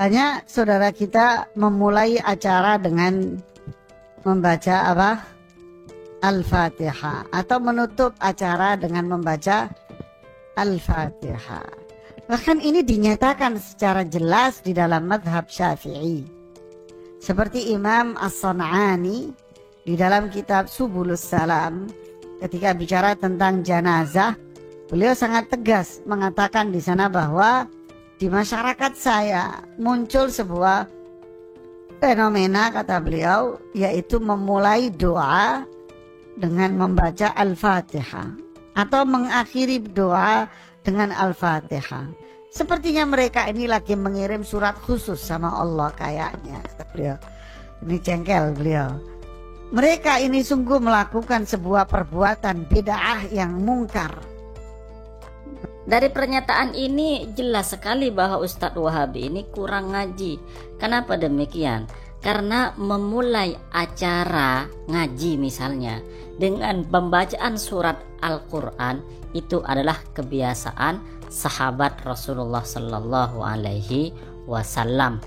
Banyak saudara kita memulai acara dengan membaca apa? Al-Fatihah, atau menutup acara dengan membaca Al-Fatihah. Bahkan ini dinyatakan secara jelas di dalam mazhab Syafi'i. Seperti Imam As-San'ani di dalam kitab Subulus Salam ketika bicara tentang jenazah, beliau sangat tegas mengatakan di sana bahwa di masyarakat saya muncul sebuah fenomena, kata beliau, yaitu memulai doa dengan membaca Al-Fatihah atau mengakhiri doa dengan Al-Fatihah. Sepertinya mereka ini lagi mengirim surat khusus sama Allah kayaknya, kata beliau. Ini jengkel beliau. Mereka ini sungguh melakukan sebuah perbuatan bid'ah yang mungkar. Dari pernyataan ini jelas sekali bahwa Ustadz Wahabi ini kurang ngaji. Kenapa demikian? Karena memulai acara ngaji misalnya dengan pembacaan surat Al-Quran itu adalah kebiasaan sahabat Rasulullah Sallallahu Alaihi Wasallam.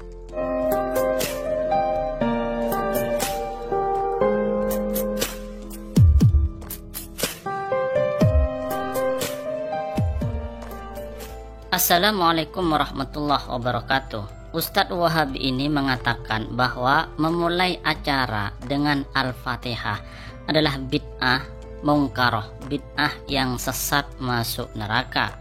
Assalamualaikum warahmatullahi wabarakatuh. Ustadz Wahabi ini mengatakan bahwa memulai acara dengan Al-Fatihah adalah bid'ah mungkaroh, bid'ah yang sesat masuk neraka.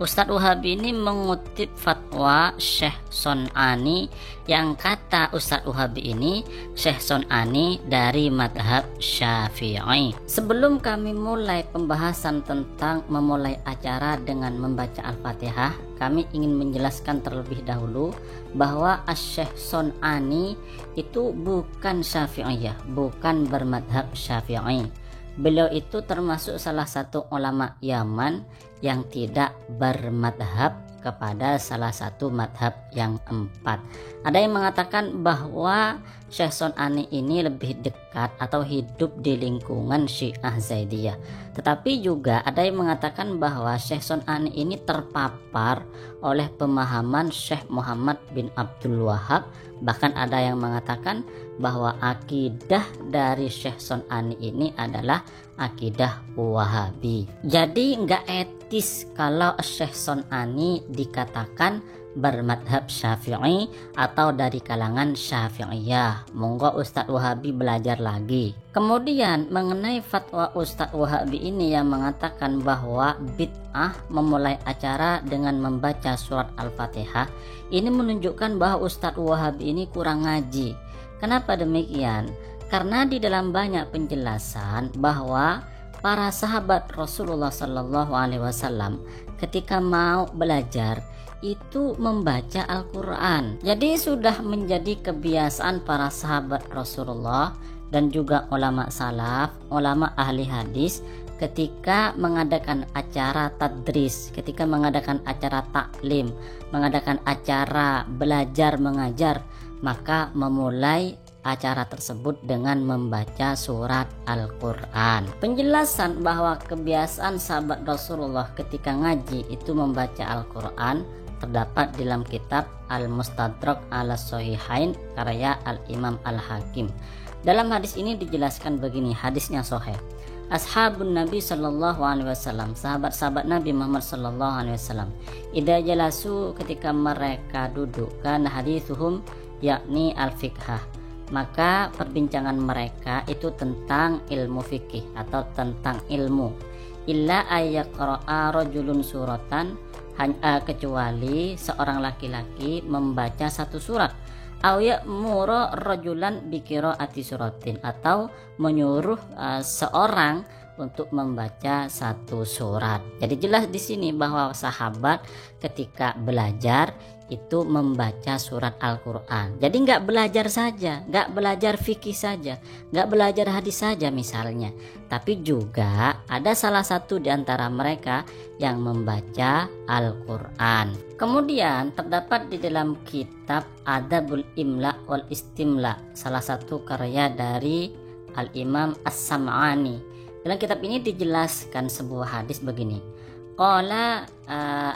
Ustadz Wahabi ini mengutip fatwa Syekh Son'ani yang kata Ustadz Wahabi ini Syekh Son'ani dari madhab Syafi'i. Sebelum kami mulai pembahasan tentang memulai acara dengan membaca Al-Fatihah, kami ingin menjelaskan terlebih dahulu bahwa Syekh Son'ani itu bukan Syafi'iyah, bukan bermadhab Syafi'i. Beliau itu termasuk salah satu ulama Yaman yang tidak bermadhab kepada salah satu madhab yang empat. Ada yang mengatakan bahwa Syekh Son'ani ini lebih dekat atau hidup di lingkungan Syiah Zaidiyah. Tetapi juga ada yang mengatakan bahwa Syekh Son'ani ini terpapar oleh pemahaman Syekh Muhammad bin Abdul Wahab. Bahkan ada yang mengatakan bahwa akidah dari Syekh Son'ani ini adalah akidah Wahabi. Jadi nggak etis kalau Syekh Son'ani dikatakan bermadhab Syafi'i atau dari kalangan Syafi'iyah. Monggo Ustadz Wahabi belajar lagi. Kemudian mengenai fatwa Ustadz Wahabi ini yang mengatakan bahwa bid'ah memulai acara dengan membaca surat Al-Fatihah, ini menunjukkan bahwa Ustadz Wahabi ini kurang ngaji. Kenapa demikian? Karena di dalam banyak penjelasan bahwa para sahabat Rasulullah Sallallahu Alaihi Wasallam ketika mau belajar itu membaca Al-Quran. Jadi sudah menjadi kebiasaan para sahabat Rasulullah dan juga ulama salaf, ulama ahli hadis ketika mengadakan acara tadris, ketika mengadakan acara taklim, mengadakan acara belajar mengajar, maka memulai acara tersebut dengan membaca surat Al-Quran. Penjelasan bahwa kebiasaan sahabat Rasulullah ketika ngaji itu membaca Al-Quran terdapat dalam kitab Al-Mustadrak ala Sahihain karya Al-Imam Al-Hakim. Dalam hadis ini dijelaskan begini, hadisnya sahih. Ashabun Nabi Sallallahu Alaihi Wasallam, sahabat-sahabat Nabi Muhammad Sallallahu Alaihi Wasallam, idza jalasu, ketika mereka duduk, kan hadithuhum yakni al-fiqhah, maka perbincangan mereka itu tentang ilmu fikih atau tentang ilmu. Illa ayyaqra'a rajulun suratan, kecuali seorang laki-laki membaca satu surat. Aw ya'muru rajulan bi qiraati suratin, atau menyuruh seorang untuk membaca satu surat. Jadi jelas di sini bahwa sahabat ketika belajar itu membaca surat Al-Quran. Jadi nggak belajar saja, nggak belajar fikih saja, nggak belajar hadis saja misalnya, tapi juga ada salah satu di antara mereka yang membaca Al-Quran. Kemudian terdapat di dalam kitab Adabul Imla wal Istimla, salah satu karya dari Al-Imam As-Sam'ani. Dalam kitab ini dijelaskan sebuah hadis begini. Qala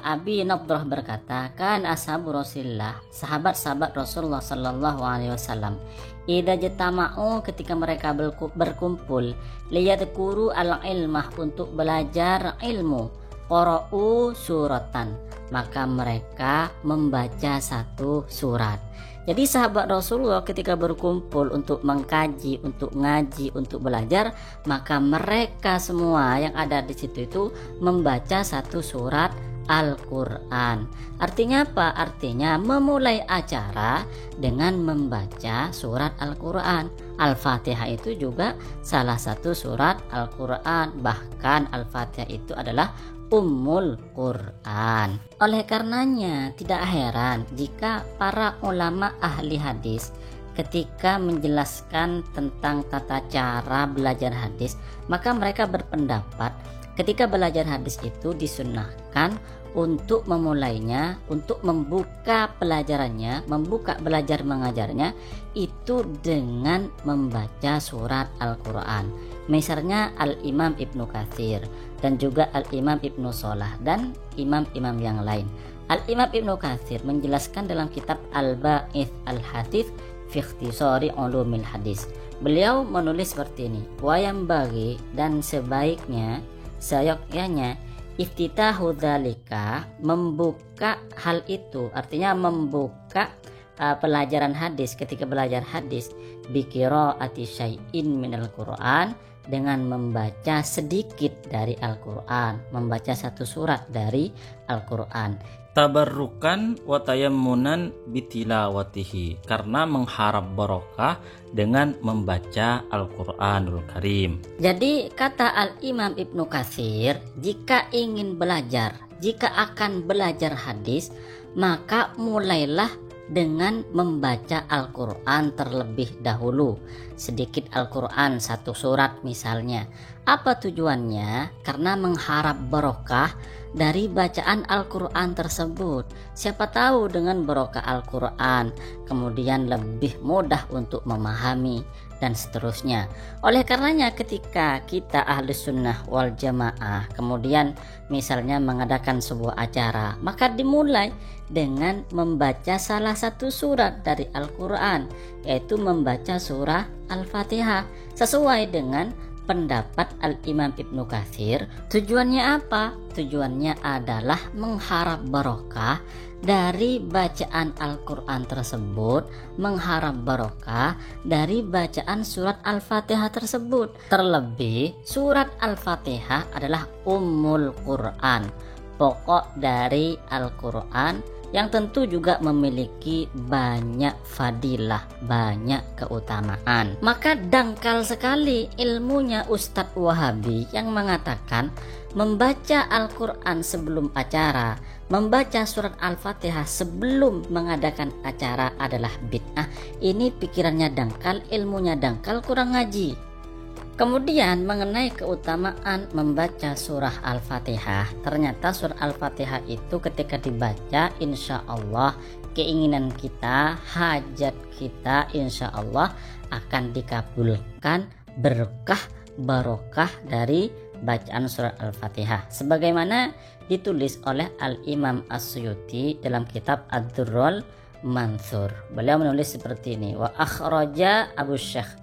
Abi Nadrah berkata, kan ashabu Rasulillah, sahabat-sahabat Rasulullah sallallahu alaihi wasallam, idza jatama'u, ketika mereka berkumpul, liyadhkuru al-ilmah, untuk belajar ilmu, qara'u suratan, maka mereka membaca satu surat. Jadi sahabat Rasulullah ketika berkumpul untuk mengkaji, untuk ngaji, untuk belajar, maka mereka semua yang ada di situ itu membaca satu surat Al-Quran. Artinya apa? Artinya memulai acara dengan membaca surat Al-Quran. Al-Fatihah itu juga salah satu surat Al-Quran. Bahkan Al-Fatihah itu adalah Ummul Quran. Oleh karenanya tidak heran jika para ulama ahli hadis ketika menjelaskan tentang tata cara belajar hadis, maka mereka berpendapat ketika belajar hadis itu disunnahkan untuk memulainya, untuk membuka pelajarannya, membuka belajar mengajarnya itu dengan membaca surat Al-Quran. Misalnya Al-Imam Ibnu Katsir dan juga Al-Imam Ibnu Shalah dan imam-imam yang lain. Al-Imam Ibnu Katsir menjelaskan dalam kitab Al-Ba'its Al-Hadits fi Ikhtisari Ulumil Hadis. Beliau menulis seperti ini: wa yang bagi, dan sebaiknya, seyogyanya, iftitahu dzalika, membuka hal itu, artinya membuka pelajaran hadis. Ketika belajar hadis, biqiraati syai'in minal Qur'an, dengan membaca sedikit dari Al-Quran, membaca satu surat dari Al-Quran. Tabarrukan wa tayammunan bitilawatihi, karena mengharap barokah dengan membaca Al-Quranul Karim. Jadi kata Al-Imam Ibnu Katsir, jika ingin belajar, jika akan belajar hadis, maka mulailah dengan membaca Al-Quran terlebih dahulu. Sedikit Al-Quran, satu surat misalnya. Apa tujuannya? Karena mengharap barokah dari bacaan Al-Quran tersebut. Siapa tahu dengan barokah Al-Quran kemudian lebih mudah untuk memahami dan seterusnya. Oleh karenanya ketika kita Ahlus Sunnah wal Jamaah kemudian misalnya mengadakan sebuah acara, maka dimulai dengan membaca salah satu surat dari Al-Quran, yaitu membaca surah Al-Fatihah sesuai dengan pendapat Al-Imam Ibnu Katsir. Tujuannya apa? Tujuannya adalah mengharap barokah dari bacaan Al-Quran tersebut, mengharap barokah dari bacaan surat Al-Fatihah tersebut. Terlebih surat Al-Fatihah adalah Ummul Quran, pokok dari Al-Quran, yang tentu juga memiliki banyak fadilah, banyak keutamaan. Maka dangkal sekali ilmunya Ustadz Wahabi yang mengatakan membaca Al-Quran sebelum acara, membaca surat Al-Fatihah sebelum mengadakan acara adalah bid'ah. Ini pikirannya dangkal, ilmunya dangkal, kurang ngaji. Kemudian mengenai keutamaan membaca surah Al-Fatihah, ternyata surah Al-Fatihah itu ketika dibaca, insya Allah keinginan kita, hajat kita insya Allah akan dikabulkan, berkah barokah dari bacaan surah Al-Fatihah, sebagaimana ditulis oleh Al-Imam As-Suyuti dalam kitab Ad-Durrul Mansur. Beliau menulis seperti ini: wa akhraja Abu Syekh,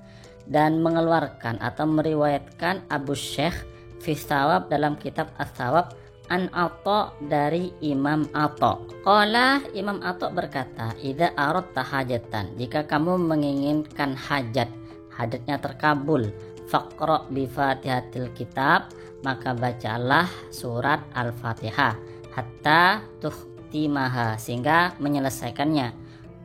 dan mengeluarkan atau meriwayatkan Abu Syekh fi Thawab dalam kitab As-Thawab an Atha, dari Imam Atha. Qala, Imam Atha berkata, idza aradta hajatan, jika kamu menginginkan hajatnya terkabul, faqra bi Fatihatil kitab, maka bacalah surat Al-Fatihah hatta tuhtimaha, sehingga menyelesaikannya.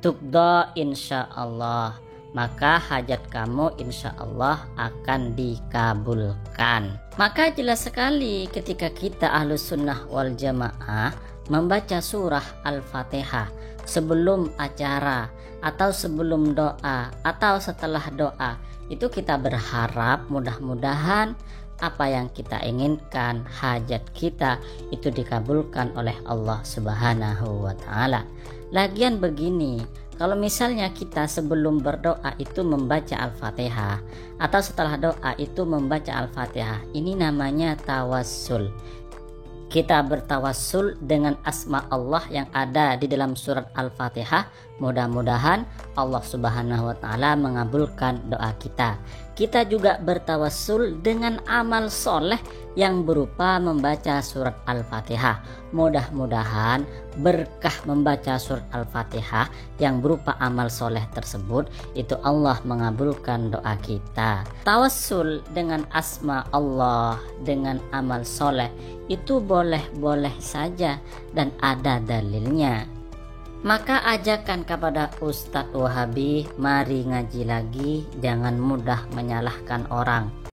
Tuqda insyaallah, maka hajat kamu insya Allah akan dikabulkan. Maka jelas sekali ketika kita Ahlus Sunnah wal Jamaah membaca surah Al-Fatihah sebelum acara atau sebelum doa atau setelah doa, itu kita berharap mudah-mudahan apa yang kita inginkan, hajat kita itu dikabulkan oleh Allah Subhanahu wa Ta'ala. Lagian begini, kalau misalnya kita sebelum berdoa itu membaca Al-Fatihah atau setelah doa itu membaca Al-Fatihah, ini namanya tawassul. kita bertawassul dengan asma Allah yang ada di dalam surat Al-Fatihah. Mudah-mudahan Allah Subhanahu wa taala mengabulkan doa kita. Kita juga bertawassul dengan amal soleh yang berupa membaca surat Al-Fatihah. Mudah-mudahan berkah membaca surat Al-Fatihah yang berupa amal soleh tersebut, itu Allah mengabulkan doa kita. Tawassul dengan asma Allah dengan amal soleh itu boleh-boleh saja dan ada dalilnya. Maka ajakan kepada Ustadz Wahabi, mari ngaji lagi, jangan mudah menyalahkan orang.